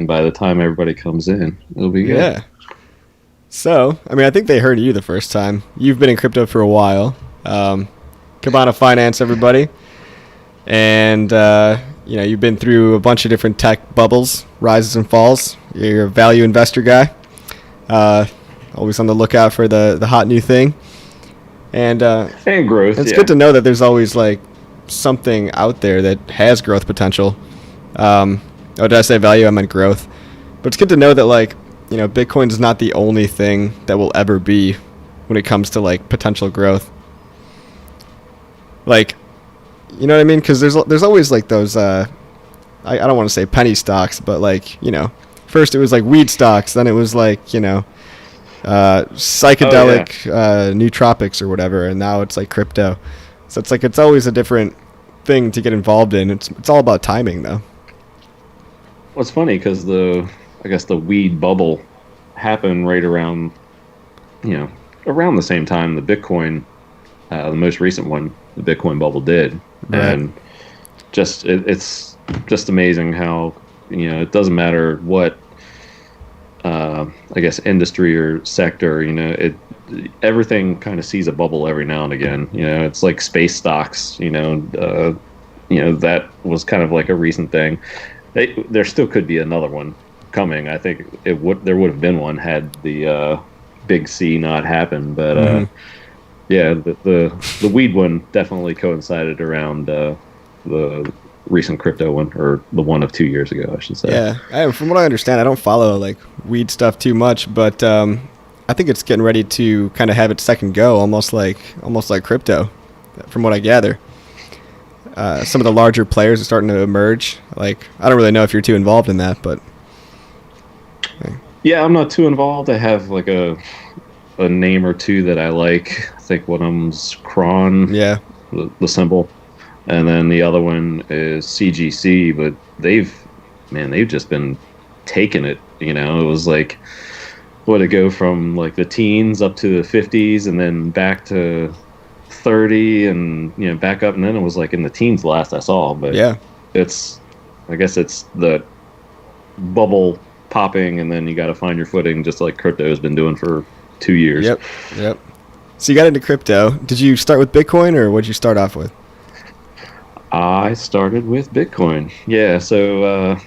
and by the time everybody comes in, it'll be good. Yeah. So, I mean, I think they heard you the first time. You've been in crypto for a while. Cabana Finance, everybody. And, you've been through a bunch of different tech bubbles, rises and falls. You're a value investor guy. Uh, Always on the lookout for the hot new thing. And And growth, it's yeah. good to know that there's always, like, something out there that has growth potential. Did I say value? I meant growth. But it's good to know that, like, Bitcoin is not the only thing that will ever be when it comes to, like, potential growth. Like, you know what I mean? Because there's always, like, those, I don't want to say penny stocks, but, like, first it was, like, weed stocks, then it was, like, psychedelic nootropics or whatever, and now it's, like, crypto. So it's, like, it's always a different thing to get involved in. It's all about timing, though. Well, it's funny because I guess the weed bubble happened right around, around the same time the Bitcoin, the most recent one, the Bitcoin bubble did. Right. And it's just amazing how, it doesn't matter what, I guess, industry or sector, everything kind of sees a bubble every now and again. It's like space stocks, that was kind of like a recent thing. There still could be another one coming. I think there would have been one had the big C not happened. But yeah, the weed one definitely coincided around the recent crypto one, or the one of 2 years ago, I should say. Yeah, from what I understand, I don't follow, like, weed stuff too much, but I think it's getting ready to kind of have its second go, almost like crypto, from what I gather. Some of the larger players are starting to emerge. Like, I don't really know if you're too involved in that, but Yeah, I'm not too involved. I have like a name or two that I like. I think one of them's Cron, yeah, the symbol, and then the other one is CGC. But they've just been taking it. It was like, what, it go from like the teens up to the 50s, and then back to 30, and back up, and then it was like in the teens last I saw. But yeah, I guess it's the bubble popping, and then you got to find your footing, just like crypto has been doing for 2 years. yep. So you got into crypto. Did you start with Bitcoin, or what did you start off with? I started with Bitcoin. Yeah, so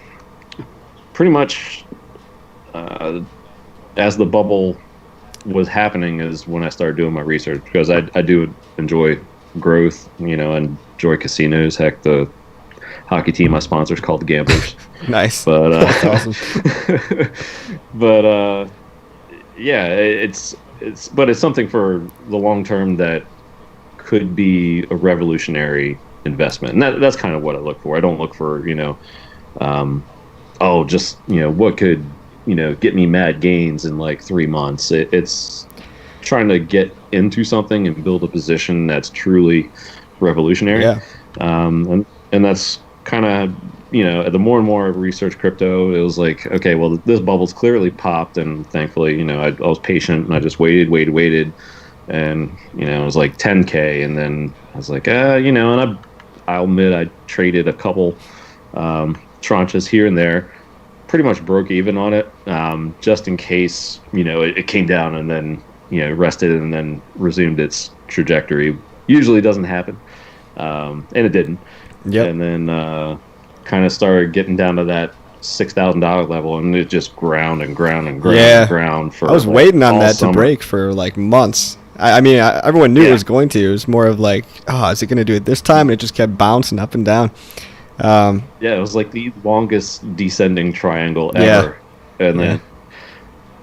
pretty much as the bubble was happening is when I started doing my research, because I do enjoy growth, and enjoy casinos. Heck, the hockey team I sponsor is called the Gamblers. Nice. But That's awesome. but yeah, it's something for the long term that could be a revolutionary investment, and that's kind of what I look for. I don't look for what could get me mad gains in like 3 months. It's trying to get into something and build a position that's truly revolutionary. Yeah. And that's kind of, the more and more I research crypto, it was like, okay, well, this bubble's clearly popped, and thankfully, I was patient, and I just waited, and it was like 10K, and then I was like, and I'll admit I traded a couple tranches here and there, pretty much broke even on it, just in case it came down and then rested and then resumed its trajectory. Usually doesn't happen, and it didn't. Yep. And then kind of started getting down to that $6,000 level, and it just ground and ground and ground Yeah. and ground for. I was like, waiting on all that summer. to break for like months. I mean, everyone knew it Yeah. was going to. It was more of like, oh, is it going to do it this time? And it just kept bouncing up and down. Yeah, it was like the longest descending triangle Yeah. ever. And then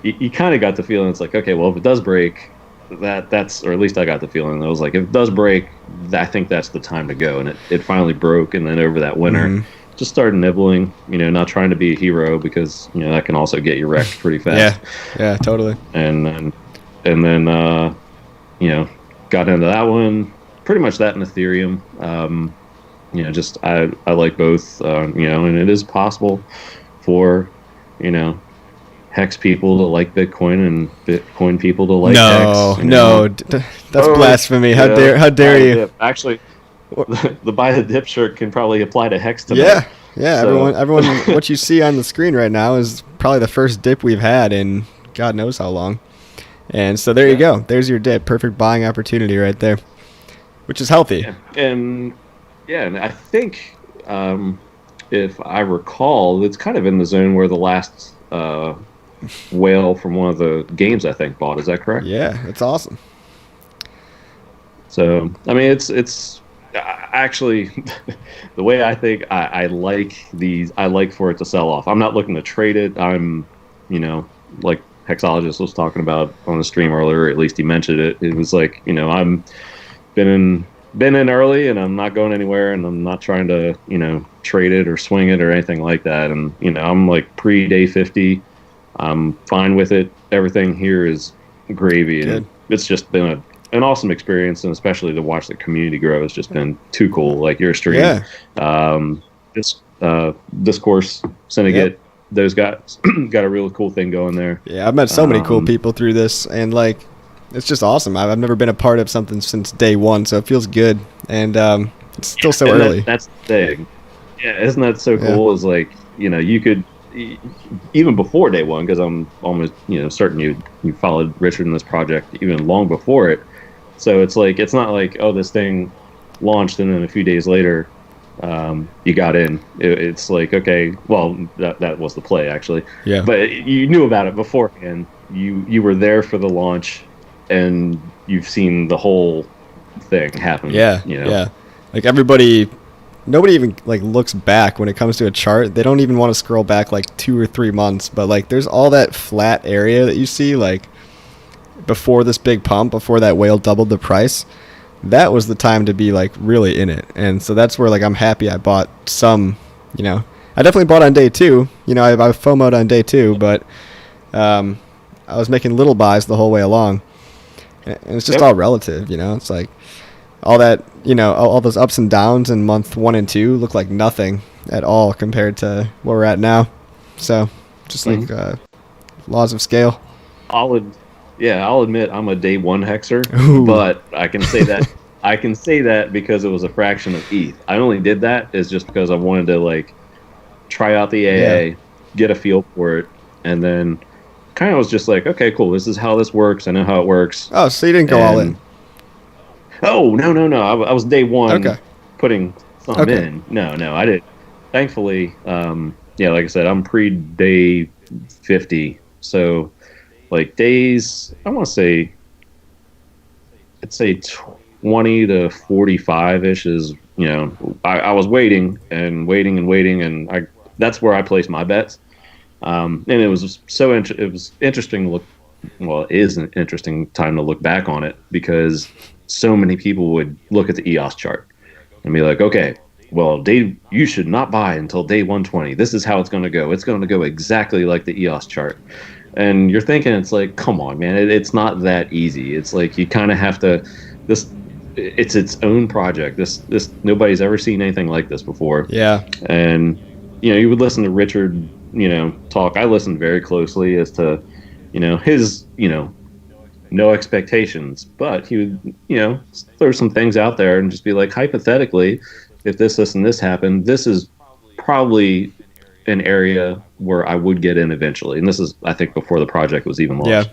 you kind of got the feeling, it's like, okay, well, if it does break, that's, or at least I got the feeling, it was like, if it does break, I think that's the time to go. And it finally broke, and then over that winter, just started nibbling, not trying to be a hero, because, that can also get you wrecked pretty fast. Yeah, totally. And then got into that one, pretty much that in Ethereum. Just I like both, and it is possible for, Hex people to like Bitcoin, and Bitcoin people to like Hex. That's blasphemy. How dare you? Actually, the buy the dip shirt can probably apply to Hex tonight. Yeah, Yeah, So everyone, what you see on the screen right now is probably the first dip we've had in God knows how long. And so there you yeah, go. There's your dip. Perfect buying opportunity right there, which is healthy. yeah, and yeah, and I think if I recall, it's kind of in the zone where the last whale from one of the games I think bought. Is that correct? Yeah, it's awesome. So I mean, it's actually the way I think I like these. I like for it to sell off. I'm not looking to trade it. I'm, like Hexologist was talking about on the stream earlier. At least he mentioned it. It was like, I'm been in early, and I'm not going anywhere, and I'm not trying to trade it or swing it or anything like that. And I'm like pre day 50. I'm fine with it. Everything here is gravy, and Good. it's just been an awesome experience, and especially to watch the community grow has just been too cool. Like your stream, Yeah. this discourse Yep. syndicate, those guys got a really cool thing going there. Yeah, I've met so many cool Um, people through this, and like, it's just awesome. I've never been a part of something since day one, so it feels good, and it's still so and early. that's the thing. Yeah, isn't that so Yeah. cool? Is like you could even before day one, because I'm almost certain you followed Richard in this project even long before it. So it's like it's not like, oh, this thing launched and then a few days later you got in. It's like, okay, well, that was the play actually, Yeah. but you knew about it beforehand. You were there for the launch, and you've seen the whole thing happen. Yeah. Yeah. Like everybody, nobody even like looks back when it comes to a chart. They don't even want to scroll back like 2 or 3 months. But like, there's all that flat area that you see like before this big pump, before that whale doubled the price. That was the time to be like really in it. And so that's where like I'm happy I bought some. I definitely bought on day two. I FOMO'd on day two, but um, I was making little buys the whole way along. And it's just Yep. all relative. It's like all that, all those ups and downs in month 1 and 2 look like nothing at all compared to where we're at now. So just Mhm. like laws of scale. I'll admit I'm a day one hexer, Ooh. but I can say that because it was a fraction of ETH. I only did that is just because I wanted to like try out the Yeah. AA, get a feel for it, and then kind of was just like, okay, cool, this is how this works. I know how it works. Oh, so you didn't go all in. And oh, no, no, no, I was day Okay. one putting some Okay. in. No, no, I did. Thankfully, yeah, like I said, I'm pre day 50, so like days, I want to say, I'd say 20 to 45 ish is, I was waiting and waiting and waiting, and that's where I placed my bets. And it was it was interesting to look. Well, it is an interesting time to look back on it because so many people would look at the EOS chart and be like, okay, well, you should not buy until day 120. This is how it's going to go. It's going to go exactly like the EOS chart. And you're thinking, it's like, come on, man, it's not that easy. It's like you kind of have to. This, it's its own project. This nobody's ever seen anything like this before. Yeah. And you would listen to Richard, talk. I listened very closely as to, his, no expectations, but he would, throw some things out there and just be like, hypothetically, if this, and this happened, this is probably an area where I would get in eventually. And this is, I think, before the project was even Yeah. launched.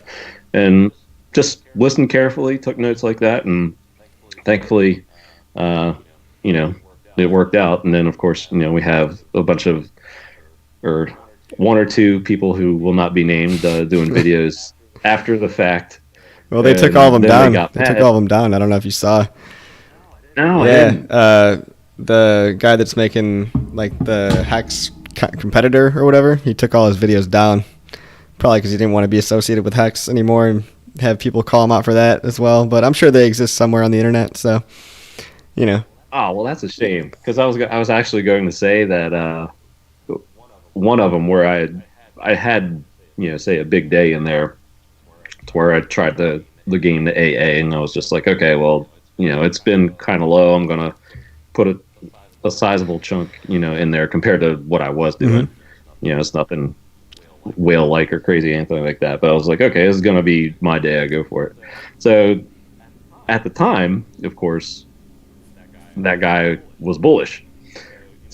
And just listened carefully, took notes like that, and thankfully, uh, you know, it worked out. And then, of course, we have a bunch of, or one or two people who will not be named doing videos after the fact. Well, they took all of And them then they down. got They took mad. all of them down. I don't know if you saw. No, I Yeah. didn't. The guy that's making like the Hex competitor or whatever, he took all his videos down. Probably because he didn't want to be associated with Hex anymore and have people call him out for that as well. But I'm sure they exist somewhere on the internet. So, you know. Oh, well, that's a shame because I was actually going to say that one of them where I had say a big day in there to where I tried the game to AA, and I was just like, okay, well, it's been kind of low. I'm gonna put a sizable chunk in there compared to what I was doing. It's nothing whale like or crazy anything like that, but I was like, okay, this is gonna be my day. I go for it. So at the time, of course, that guy was bullish.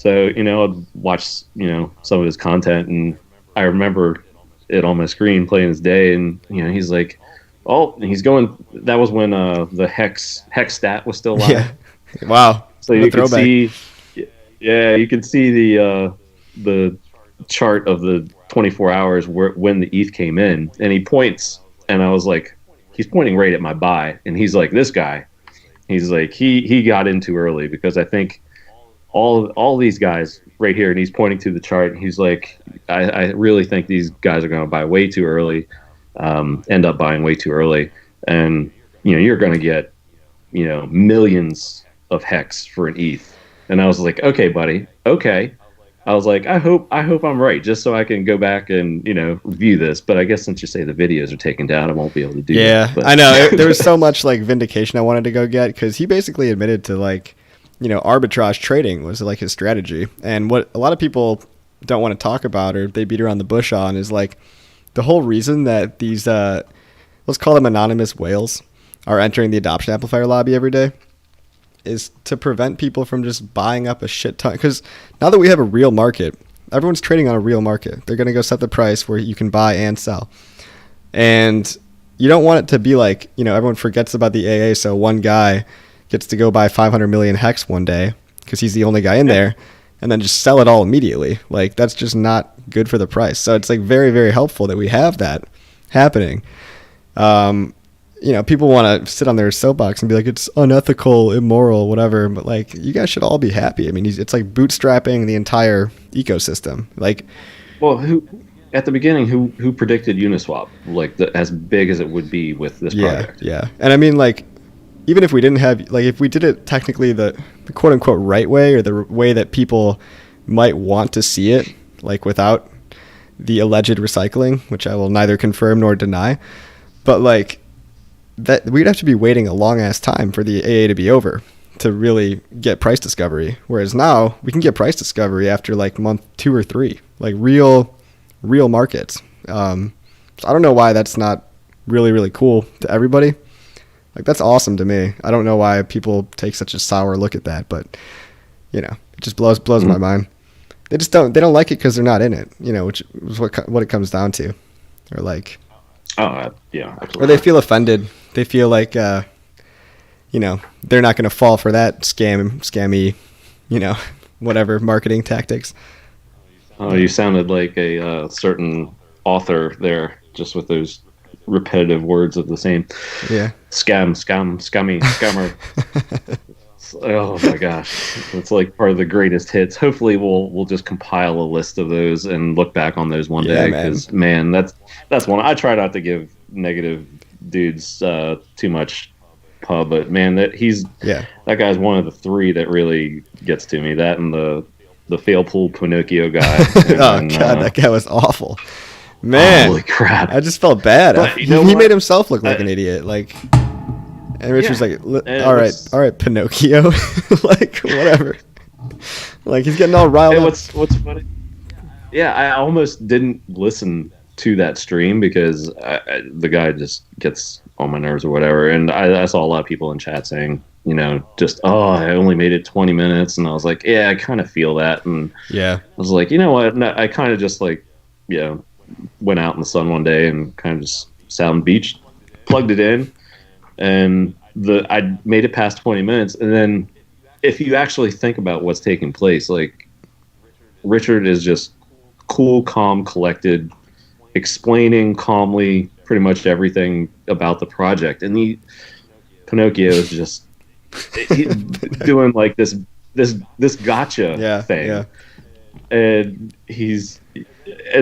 So, I'd watch, some of his content, and I remember it on my screen playing his day, and, he's like, oh, he's going, that was when the hex stat was still live. Yeah. Wow. So What a you could throwback. see, yeah, you could see the chart of the 24 hours when the ETH came in, and he points, and I was like, he's pointing right at my buy, and he's like, this guy, he's like, he got in too early, because I think all these guys right here, and he's pointing to the chart. He's like, I really think these guys are going to buy way too early, end up buying way too early, and you're going to get millions of hex for an ETH. And I was like, okay, buddy, okay. I was like, I hope I'm right, just so I can go back and review this. But I guess since you say the videos are taken down, I won't be able to do Yeah, that. But I know. There was so much like vindication I wanted to go get because he basically admitted to like, arbitrage trading was like his strategy. And what a lot of people don't want to talk about or they beat around the bush on is like the whole reason that these, let's call them anonymous whales, are entering the adoption amplifier lobby every day is to prevent people from just buying up a shit ton. Because now that we have a real market, everyone's trading on a real market. They're going to go set the price where you can buy and sell. And you don't want it to be like, everyone forgets about the AA, so one guy gets to go buy 500 million hex one day because he's the only guy in there and then just sell it all immediately. Like, that's just not good for the price. So it's like very, very helpful that we have that happening. People want to sit on their soapbox and be like, it's unethical, immoral, whatever. But like, you guys should all be happy. I mean, it's like bootstrapping the entire ecosystem. Like, well, who at the beginning, who predicted Uniswap like as big as it would be with this project? Yeah. And I mean, like, even if we didn't have, like, if we did it technically the quote unquote right way or the way that people might want to see it, like without the alleged recycling, which I will neither confirm nor deny, but like, that we'd have to be waiting a long ass time for the AA to be over to really get price discovery. Whereas now we can get price discovery after like month 2 or 3, like real markets. So I don't know why that's not really, really cool to everybody. Like, that's awesome to me. I don't know why people take such a sour look at that, but it just blows my mind. They don't like it because they're not in it, which is what it comes down to. Or like, yeah, absolutely. or they feel offended. They feel like, they're not going to fall for that scammy, whatever marketing tactics. Oh, you sounded like a certain author there, just with those repetitive words of the same. Yeah. Scummy, scammer. Oh my gosh, it's like part of the greatest hits. Hopefully, we'll just compile a list of those and look back on those one day. Because man, that's one. I try not to give negative dudes too much pub, but man, that guy's one of the 3 that really gets to me. That and the fail pool Pinocchio guy. God, that guy was awful. Man, holy crap! I just felt bad. But he made himself look like an idiot. Like. And Richard's like, all right, Pinocchio, like whatever. Like, he's getting all riled up. What's funny? Yeah, I almost didn't listen to that stream because the guy just gets on my nerves or whatever. And I saw a lot of people in chat saying, I only made it 20 minutes, and I was like, yeah, I kind of feel that. And yeah, I was like, you know what? No, I kind of just like, went out in the sun one day and kind of just sat on the beach, plugged it in. And I made it past 20 minutes, and then if you actually think about what's taking place, like, Richard is just cool, calm, collected, explaining calmly pretty much everything about the project, and Pinocchio is just doing like this gotcha thing, and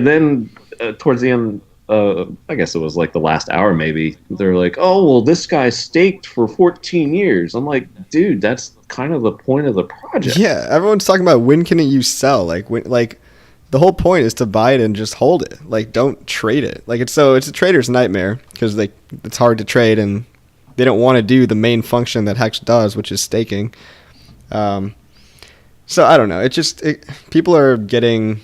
then towards the end. I guess it was like the last hour maybe. They're like, oh, well, this guy staked for 14 years. I'm like, dude, that's kind of the point of the project. Yeah, everyone's talking about when can you sell? Like, the whole point is to buy it and just hold it. Like, don't trade it. Like, it's a trader's nightmare because it's hard to trade and they don't want to do the main function that Hex does, which is staking. So I don't know. People are getting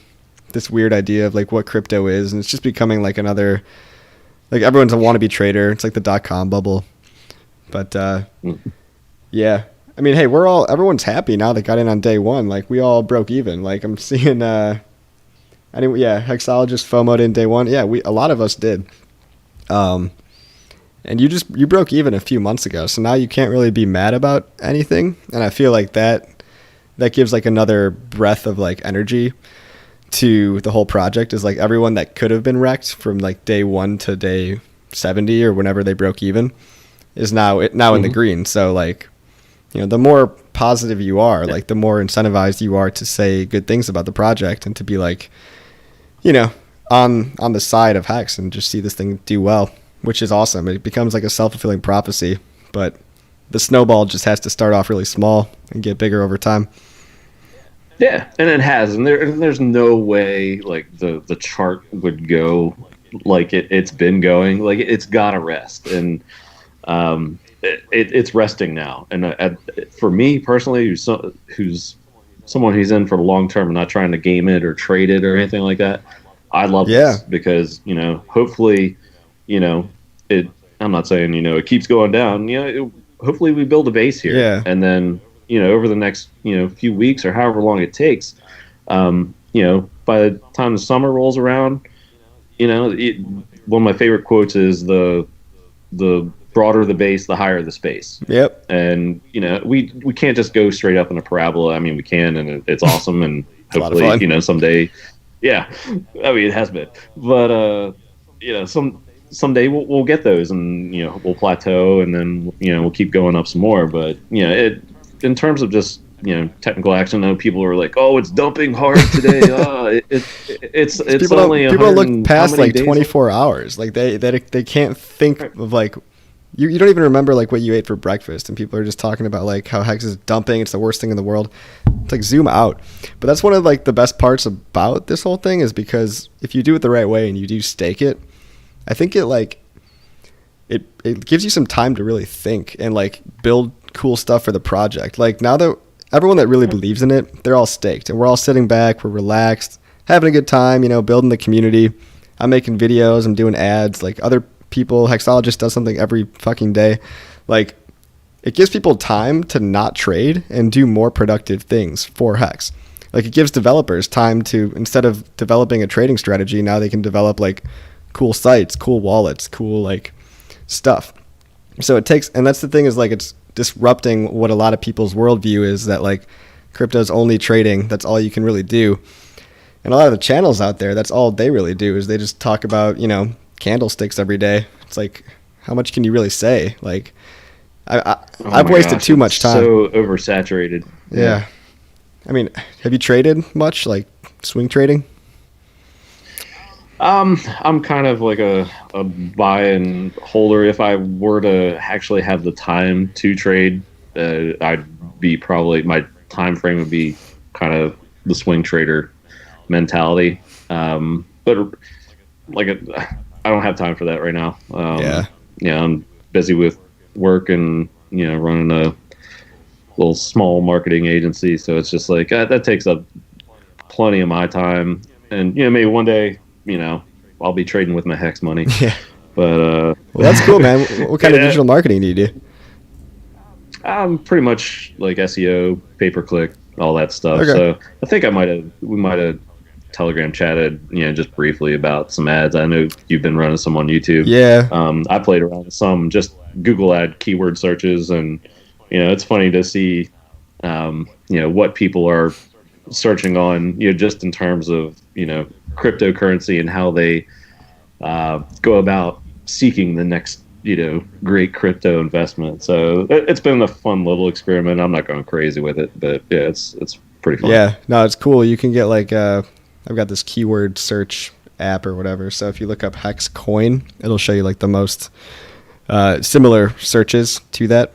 this weird idea of like what crypto is, and it's just becoming like another, like, everyone's a wannabe trader. It's like the .com bubble. But yeah, I mean, hey, everyone's happy now that got in on day one. Like we all broke even. Like I'm seeing, anyway, yeah, Hexologist FOMO'd in day one. Yeah, a lot of us did. Um, and you broke even a few months ago, so now you can't really be mad about anything. And I feel like that gives like another breath of like energy to the whole project. Is like everyone that could have been wrecked from like day 1 to day 70 or whenever they broke even is now in the green. So like, you know, the more positive you are, like the more incentivized you are to say good things about the project and to be like, you know, on the side of Hex and just see this thing do well, which is awesome. It becomes like a self-fulfilling prophecy, but the snowball just has to start off really small and get bigger over time. Yeah, and it has, and there's no way like the chart would go like it's been going. Like it's gotta rest, and it's resting now. And for me personally, who's someone who's in for the long term and not trying to game it or trade it or anything like that, I love this because, you know, hopefully, you know, I'm not saying, you know, it keeps going down. You know, hopefully we build a base here, and then, you know, over the next, you know, few weeks or however long it takes, you know, by the time the summer rolls around, you know, one of my favorite quotes is the broader the base, the higher the space. Yep. And, you know, we can't just go straight up in a parabola. I mean, we can, and it's awesome. And hopefully, you know, someday, yeah, I mean, it has been, but, you know, someday we'll get those, and, you know, we'll plateau, and then, you know, we'll keep going up some more. But, you know, in terms of just, you know, technical action, I know people are like, "Oh, it's dumping hard today." It's people only people look past like 24 hours. Like they can't think of like you don't even remember like what you ate for breakfast, and people are just talking about like how Hex is dumping. It's the worst thing in the world. It's like zoom out. But that's one of like the best parts about this whole thing is because if you do it the right way and you do stake it, I think it gives you some time to really think and like build cool stuff for the project. Like now that everyone that really believes in it, they're all staked, and we're all sitting back, we're relaxed, having a good time, you know, building the community. I'm making videos, I'm doing ads, like other people, Hexologist does something every fucking day. Like it gives people time to not trade and do more productive things for Hex. Like it gives developers time to, instead of developing a trading strategy, now they can develop like cool sites, cool wallets, cool like stuff. So it takes, and that's the thing is like it's disrupting what a lot of people's worldview is, that like crypto's only trading, that's all you can really do. And a lot of the channels out there, that's all they really do is they just talk about, you know, candlesticks every day. It's like, how much can you really say? Like I've wasted too much time. So oversaturated. Yeah. I mean, have you traded much, like swing trading? I'm kind of like a buy and holder. If I were to actually have the time to trade, I'd be probably, my time frame would be kind of the swing trader mentality. But like I don't have time for that right now. Yeah, I'm busy with work and, you know, running a little small marketing agency. So it's just like that takes up plenty of my time. And, you know, maybe one day, you know, I'll be trading with my Hex money. Yeah. But well, that's cool, man. What kind of digital marketing do you do? I'm pretty much like SEO, pay-per-click, all that stuff. Okay. So I think we might have Telegram chatted, you know, just briefly about some ads. I know you've been running some on YouTube. Yeah. I played around with some just Google ad keyword searches, and, you know, it's funny to see, you know, what people are searching on, you know, just in terms of, you know, cryptocurrency and how they go about seeking the next, you know, great crypto investment. So it's been a fun little experiment. I'm not going crazy with it, but yeah, it's pretty fun. Yeah, no, it's cool. You can get like I've got this keyword search app or whatever. So if you look up Hex coin, it'll show you like the most similar searches to that.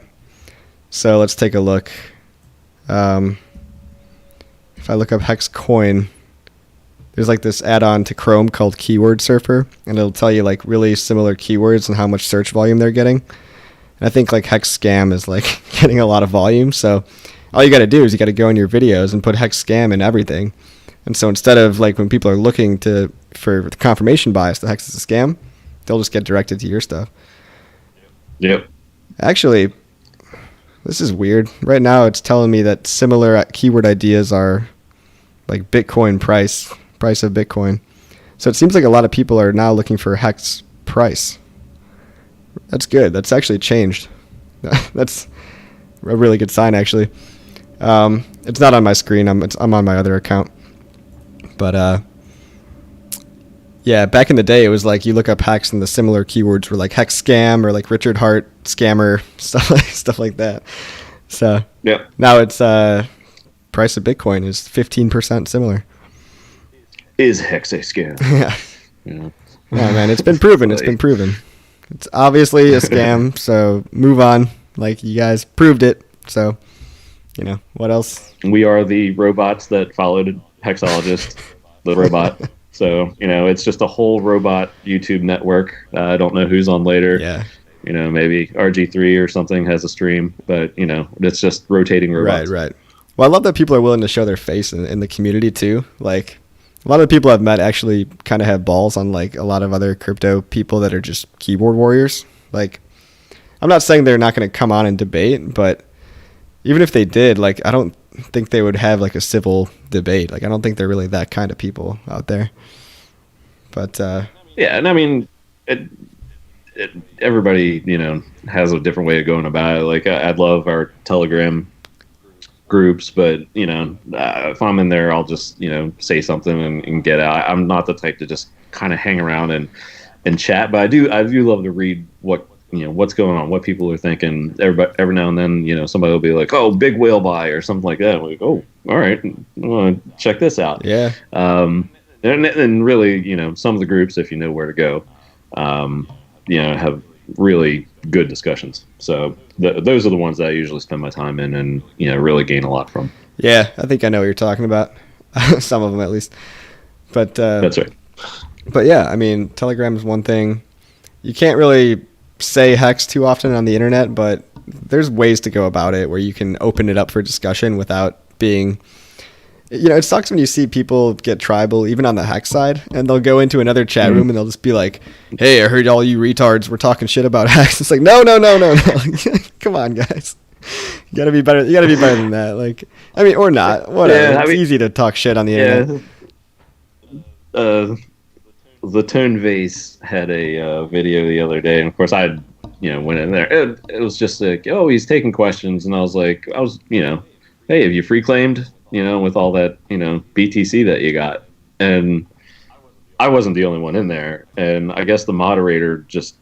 So let's take a look. If I look up Hex coin, there's like this add-on to Chrome called Keyword Surfer, and it'll tell you like really similar keywords and how much search volume they're getting. And I think like Hex scam is like getting a lot of volume. So all you got to do is you got to go in your videos and put Hex scam in everything. And so instead of like when people are looking for the confirmation bias that Hex is a scam, they'll just get directed to your stuff. Yep. Actually, This is weird. Right now, it's telling me that similar keyword ideas are like Bitcoin price of Bitcoin. So it seems like a lot of people are now looking for hex price. That's good. That's actually changed. That's a really good sign, actually. It's not on my screen. I'm on my other account. But yeah, back in the day, it was like you look up hex and the similar keywords were like hex scam or like Richard Hart scammer stuff like that. So Yep. now it's price of Bitcoin is 15% similar. Is hex a scam? Yeah. Yeah. Oh man, it's been proven. It's been proven. It's obviously a scam. So move on. Like you guys proved it. So what else? We are the robots that followed Hexologist, the robot. So, it's just a whole robot YouTube network. I don't know who's on later. Yeah. Maybe RG3 or something has a stream, but, it's just rotating robots. Right. Well, I love that people are willing to show their face in the community too. Like a lot of the people I've met actually kind of have balls on like a lot of other crypto people that are just keyboard warriors. Like I'm not saying they're not going to come on and debate, but even if they did, like I don't think they would have like a civil debate. Like I don't think they're really that kind of people out there. But yeah, and I mean, everybody has a different way of going about it. Like I'd love our Telegram groups, but if I'm in there, I'll just say something and get out. I'm not the type to just kind of hang around and chat, but I do love to read what's going on, what people are thinking. Every now and then, somebody will be like, "Oh, big whale buy" or something like that. I'm like, "Oh, all right, I want to check this out." Yeah. And really, some of the groups, if you know where to go, have really good discussions. So those are the ones that I usually spend my time in and really gain a lot from. Yeah, I think I know what you're talking about. Some of them at least. But that's right. But yeah, I mean, Telegram is one thing. You can't really say hex too often on the internet, but there's ways to go about it where you can open it up for discussion without being, it sucks when you see people get tribal even on the hex side and they'll go into another chat room and they'll just be like, "Hey, I heard all you retards were talking shit about hex." It's like, no. Come on, guys. You gotta be better. You gotta be better than that. Like, I mean, or not. Whatever. It's easy to talk shit on the internet. The Tone Vase had a video the other day, and of course I went in there. It was just like, "Oh, he's taking questions," and I was, "Hey, have you free claimed, with all that, BTC that you got?" And I wasn't the only one in there, and I guess the moderator just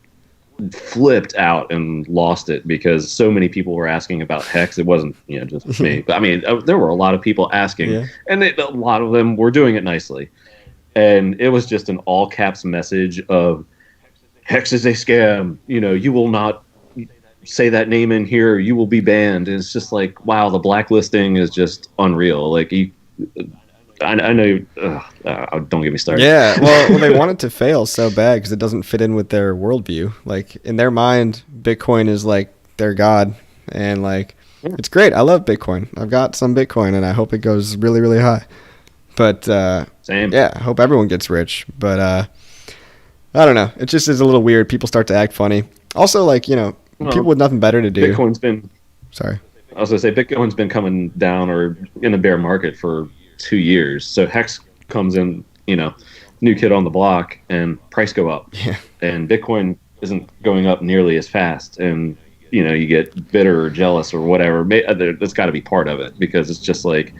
flipped out and lost it because so many people were asking about hex. It wasn't just me, but I mean there were a lot of people asking, and a lot of them were doing it nicely. And it was just an all caps message of hex is a scam. You will not say that name in here. You will be banned. And it's just like, wow, the blacklisting is just unreal. Like I know. Don't get me started. Yeah. Well, they want it to fail so bad because it doesn't fit in with their worldview. Like in their mind, Bitcoin is like their god, and like it's great. I love Bitcoin. I've got some Bitcoin, and I hope it goes really, really high. But same. Yeah, I hope everyone gets rich. But I don't know. It just is a little weird. People start to act funny. Also, like, people with nothing better to do. Bitcoin's been... Sorry. I was going to say, Bitcoin's been coming down or in a bear market for 2 years. So Hex comes in, new kid on the block, and price go up. Yeah. And Bitcoin isn't going up nearly as fast. And, you get bitter or jealous or whatever. That's got to be part of it because it's just like...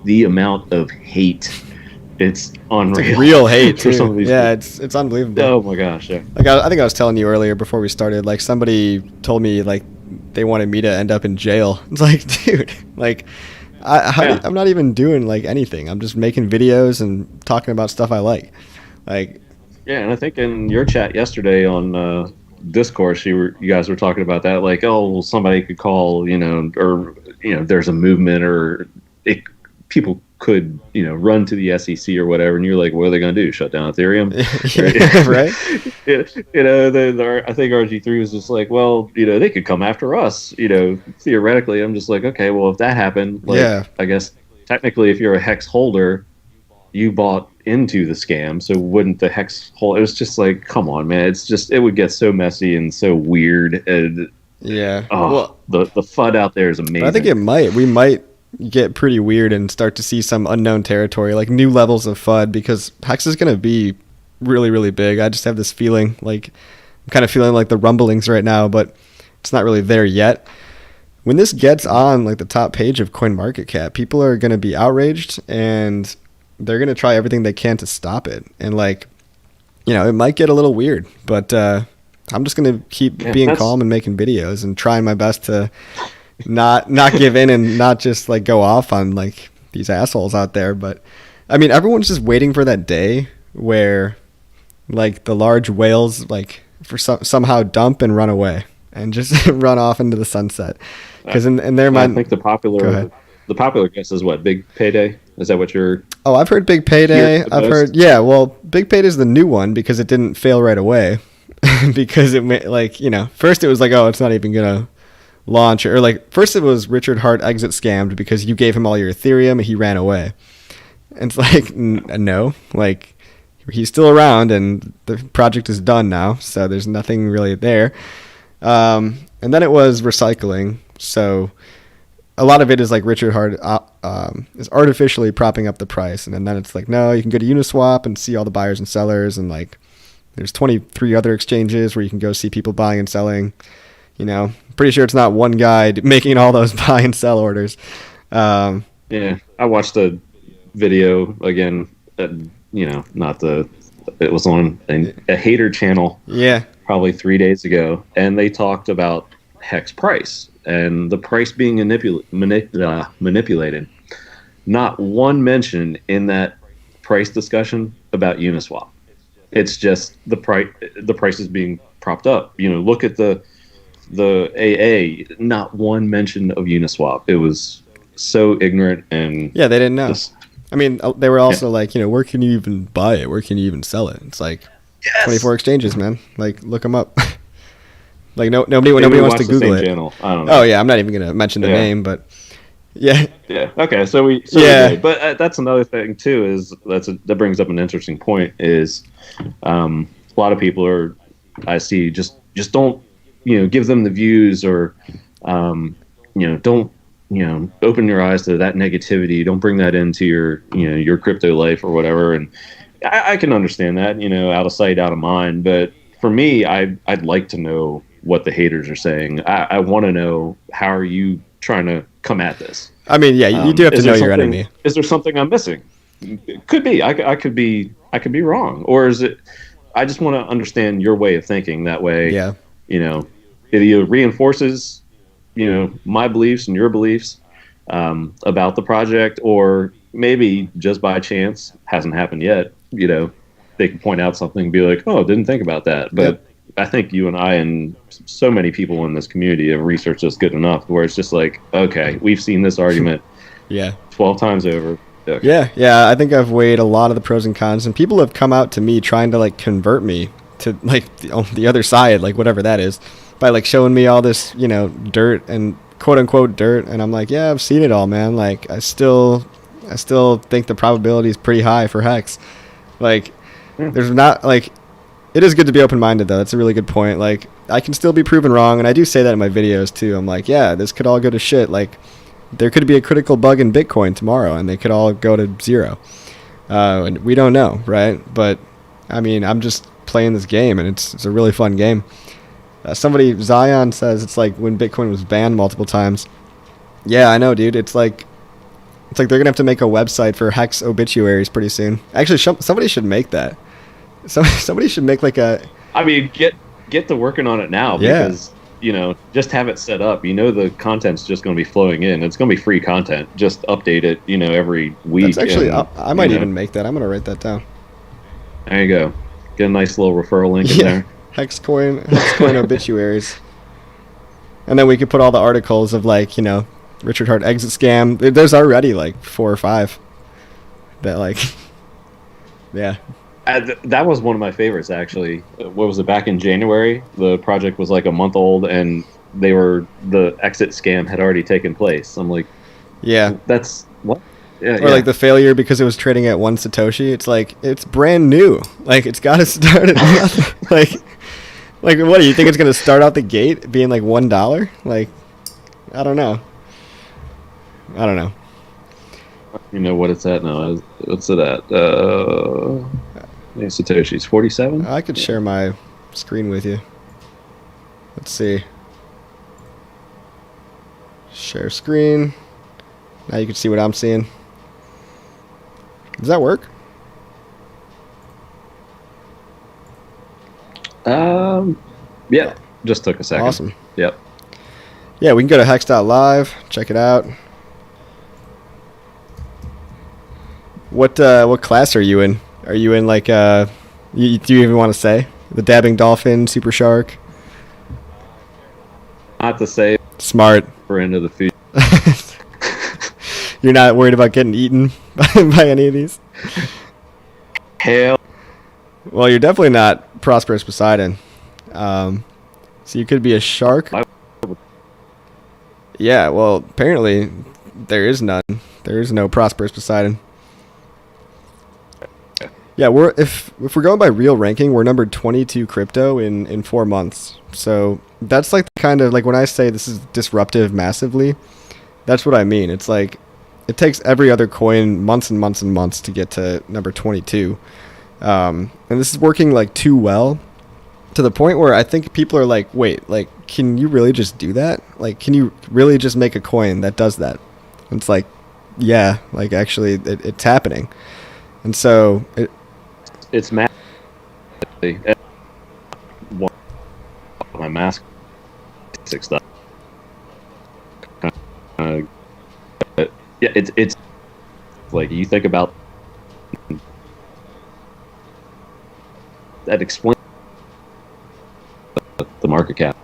the amount of hate, it's unreal. It's like real hate for too. Some of these people. It's unbelievable. Oh my gosh, yeah. Like I think I was telling you earlier before we started, like somebody told me like they wanted me to end up in jail. It's like, dude, like I'm not even doing like anything. I'm just making videos and talking about stuff I like. Like, yeah, and I think in your chat yesterday on Discourse, you guys were talking about that, like, oh, well, somebody could call, or there's a movement, or people could, run to the SEC or whatever, and you're like, what are they going to do? Shut down Ethereum? Right? I think RG3 was just like, well, they could come after us, theoretically. I'm just like, okay, well, if that happened, I guess technically if you're a Hex holder, you bought into the scam, so wouldn't the Hex hold? It was just like, come on, man. It would get so messy and so weird, and Yeah. Oh, Well, the FUD out there is but I think amazing. we might get pretty weird and start to see some unknown territory, like new levels of FUD, because Hex is going to be really, really big. I just have this feeling, like, I'm kind of feeling like the rumblings right now, but it's not really there yet. When this gets on like the top page of CoinMarketCap, people are going to be outraged and they're going to try everything they can to stop it. And like, it might get a little weird, but I'm just going to keep Yeah, being that's calm and making videos and trying my best to not give in and not just like go off on like these assholes out there. But I mean, everyone's just waiting for that day where like the large whales like somehow dump and run away and just run off into the sunset. Because in their I mind, think go ahead. the popular guess is what, Big Payday? Is that what you're Oh, I've heard Big hearing Payday. the I've heard, most? yeah. Well, Big Payday is the new one because it didn't fail right away. Because like first it was like, oh, it's not even gonna launch, or like first it was Richard Hart exit scammed because you gave him all your Ethereum and he ran away. And it's like no, like he's still around and the project is done now, so there's nothing really there. And then it was recycling, so a lot of it is like Richard Hart is artificially propping up the price, and then it's like, no, you can go to Uniswap and see all the buyers and sellers, and like there's 23 other exchanges where you can go see people buying and selling. Pretty sure it's not one guy making all those buy and sell orders. Yeah, I watched a video again. Not the. It was on a hater channel Yeah, probably 3 days ago, and they talked about Hex price and the price being manipulated. Not one mention in that price discussion about Uniswap. It's just the price. The price is being propped up. Look at the AA. Not one mention of Uniswap. It was so ignorant and yeah, they didn't know. just I mean, they were also like, where can you even buy it? Where can you even sell it? It's like yes. 24 exchanges, man. Like, look them up. Like, nobody Maybe we wants to watch the Google same it. channel. I don't know. Oh yeah, I'm not even gonna mention the Yeah. name, but yeah, Yeah. Okay. So we yeah, did. But that's another thing too. Is that brings up an interesting point. Is a lot of people are, I see, just don't give them the views, or don't open your eyes to that negativity. Don't bring that into your crypto life or whatever. And I can understand that, out of sight, out of mind. But for me, I'd like to know what the haters are saying. I want to know, how are you trying to come at this? I mean, yeah, you do have to Is know there your something- enemy. Is there something I'm missing? It could be. I could be wrong. Or is it? I just want to understand your way of thinking. That way, Yeah, it either reinforces, my beliefs and your beliefs about the project, or maybe just by chance, hasn't happened yet. They can point out something and be like, "Oh, didn't think about that." But Yep. I think you and I and so many people in this community have researched this good enough where it's just like, okay, we've seen this argument yeah. 12 times over. Okay. Yeah. I think I've weighed a lot of the pros and cons, and people have come out to me trying to like convert me to like the other side, like whatever that is, by like showing me all this, dirt and quote unquote dirt, and I'm like, yeah, I've seen it all, man. Like I still think the probability is pretty high for Hex. Like, there's not like. It is good to be open-minded, though. That's a really good point. Like, I can still be proven wrong, and I do say that in my videos, too. I'm like, yeah, this could all go to shit. Like, there could be a critical bug in Bitcoin tomorrow, and they could all go to zero. And we don't know, right? But, I mean, I'm just playing this game, and it's a really fun game. Zion says it's like when Bitcoin was banned multiple times. Yeah, I know, dude. It's like they're going to have to make a website for Hex obituaries pretty soon. Actually, somebody should make that. Somebody should make like a. I mean, get to working on it now, Yeah. because just have it set up. The content's just going to be flowing in. It's going to be free content. Just update it, every week. That's actually. and, I might even make that. I'm gonna write that down. There you go. Get a nice little referral link in Yeah. there. Hexcoin obituaries, and then we could put all the articles of like Richard Hart exit scam. There's already like 4 or 5 that like. Yeah. That was one of my favorites, actually. What was it, back in January? The project was like a month old, and the exit scam had already taken place. I'm like, Yeah. that's what? Yeah, Or like the failure because it was trading at 1 Satoshi. It's like, it's brand new. Like, it's got to start at nothing. Like, Like, what do you think it's gonna start out the gate being like $1? Like, I don't know. I don't know. You know what it's at now? What's it at? Satoshi's 47. I could share my screen with you. Let's see. Share screen. Now you can see what I'm seeing. Does that work? Yeah. Just took a second. Awesome. Yep. Yeah, we can go to hex.live, check it out. What class are you in? Are you in like do you even want to say the dabbing dolphin, super shark? Not to say Smart. we're into the food. You're not worried about getting eaten by any of these? Hell. Well, you're definitely not Prosperous Poseidon. So you could be a shark. Yeah, well, apparently there is none. There is no Prosperous Poseidon. Yeah, if we're going by real ranking, we're number 22 crypto in 4 months. So that's like kind of like when I say this is disruptive massively, that's what I mean. It's like it takes every other coin months and months and months to get to number 22. And this is working like too well to the point where I think people are like, wait, like, can you really just do that? Like, can you really just make a coin that does that? And it's like, yeah, like actually it's happening. And so it's mad. My mask 6 stuff. Yeah, it's like you think about that explains the market cap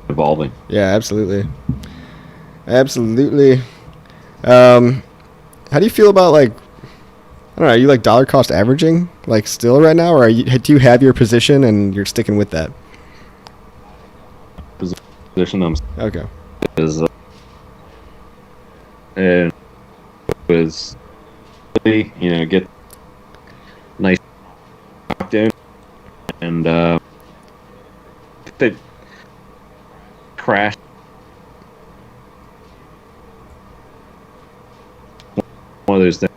evolving. Yeah, absolutely. Absolutely. How do you feel about like, I don't know, are you like dollar cost averaging like still right now, or do you have your position and you're sticking with that? Position I'm okay. Is and was get nice locked in and they crashed. One of those things,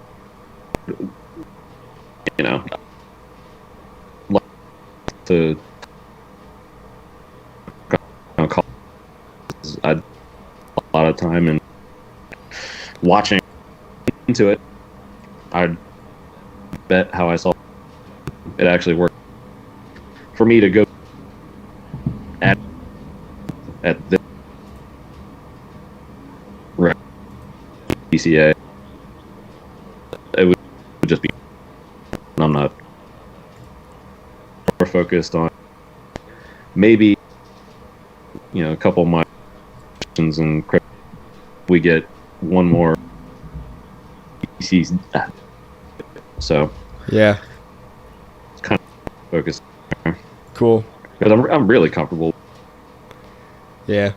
to call. I a lot of time and watching into it. I'd bet how I saw it actually worked for me to go at the BCA. It would just be. I'm not more focused on maybe a couple of my questions and we get one more PCs. So yeah, it's kind of focused. Cool. Because I'm really comfortable. Yeah.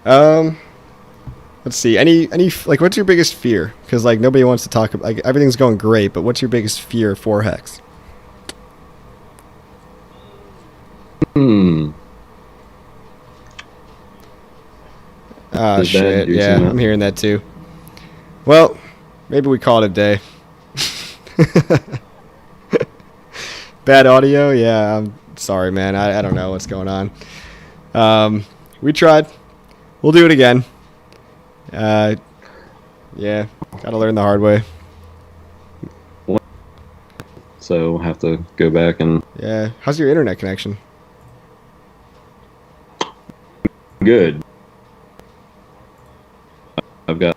Let's see. Any like, what's your biggest fear? Because like nobody wants to talk about, like, everything's going great, but what's your biggest fear for Hex? Oh shit! Yeah, I'm hearing that too. Well, maybe we call it a day. Bad audio? Yeah, I'm sorry, man. I don't know what's going on. We tried. We'll do it again. Yeah, gotta learn the hard way. So we'll have to go back and... Yeah. How's your internet connection? Good. I've got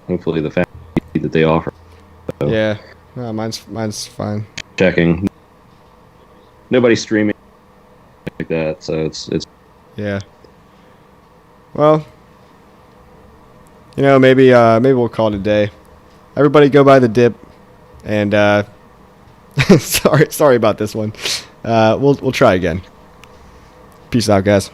hopefully the fast speed that they offer. So yeah. No, mine's fine. Checking. Nobody's streaming like that, so it's yeah. Well, maybe we'll call it a day. Everybody go buy the dip, and sorry about this one. We'll try again. Peace out, guys.